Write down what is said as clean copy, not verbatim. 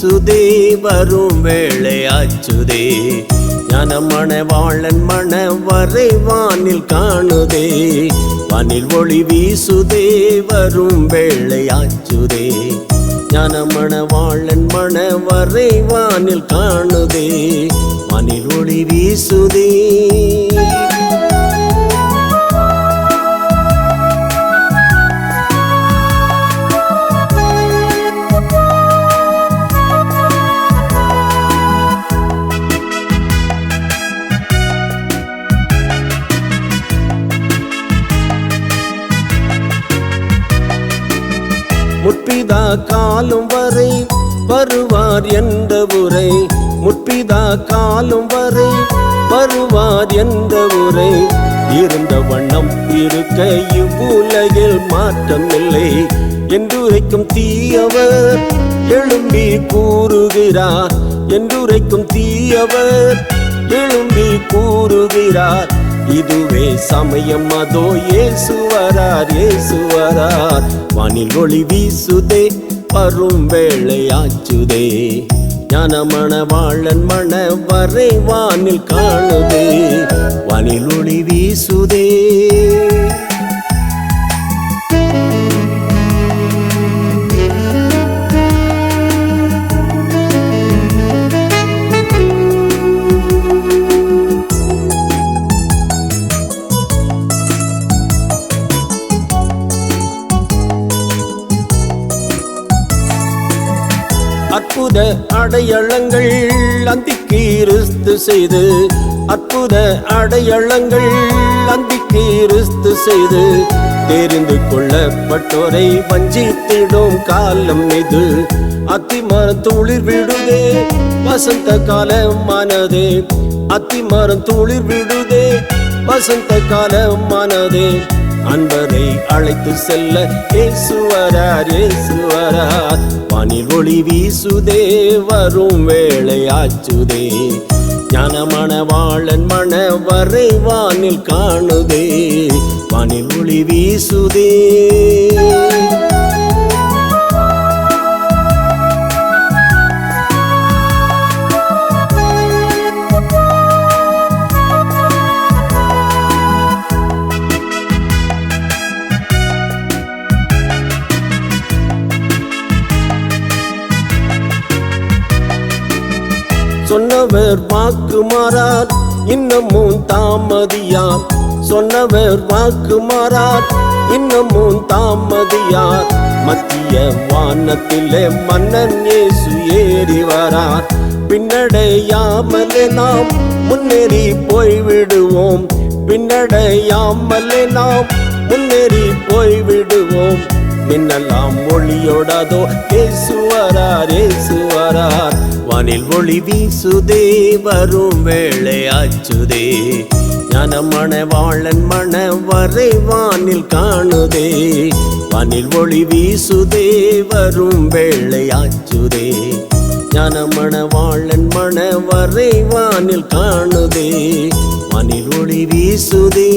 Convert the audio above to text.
வீசுதே வரும் வேளையாச்சுதே ஞானமணவாளன் மணவரை வானில் காணுதே வானில் ஒளி வீசுதே வரும் வேளையாச்சுதே ஞானமணவாளன் மணவரை வானில் காணுதே வானில் ஒளி வீசுதே முற்பிதா காலம் வரை வருவார் என்ற உரை முற்பிதா காலம் வரை வருவார் என்ற உரை இருந்த வண்ணம் இருக்க இவ்வுலகில் மாற்றம் இல்லை என்றுரைக்கும் தீயவர் எழும்பி கூறுகிறார் என்றுரைக்கும் தீயவர் எழும்பி கூறுகிறார் இதுவே சமயம் அதோ இயேசு வரார் இயேசு வரார் வானில் ஒளி வீசுதே வரும் வேளையாச்சுதே ஞானமணவாளன் மணவரை வானில் காணுதே வானில் ஒளி வீசுதே அற்புத அடையாளங்கள் அந்திக்கிறிஸ்து செய்து அற்புத அடையாளங்கள் அந்திக்கிறிஸ்து செய்து தெரிந்து கொள்ளப்பட்டோரை வஞ்சித்திடும் காலம் இது அத்திமரம் துளிர் விடுதே வசந்த காலமானதே அத்திமரம் துளிர் விடுதே வசந்த காலமானதே அன்பரை அழைத்து செல்ல இயேசு வரார் இயேசு வரார் வானில் ஒளி வீசுதே வரும் வேளையாச்சுதே ஞானமணவாளன் மணவரை வானில் காணுதே வானில் ஒளி வீசுதே சொன்னவர் வாக்கு மாறார் இன்னமும் தாமதியார் சொன்னவர் வாக்கு மாறார் இன்னமும் தாமதியார் மத்திய வானத்திலே மன்னன் இயேசு ஏறி வரார் பின்னடையாமலே நாம் முன்னேறி போய்விடுவோம் பின்னடையாமலே நாம் முன்னேறி போய்விடுவோம் மின்னலாம் ஒளியோடாதோ இயேசு வரார் இயேசு வரார் வானில் ஒளி வீசுதே வரும் வேளையாச்சுதே ஞானமணவாளன் மணவரை வானில் காணுதே வானில் ஒளி வீசுதே வரும் வேளையாச்சுதே ஞானமணவாளன் மணவரை வானில் காணுதே வானில் ஒளி வீசுதே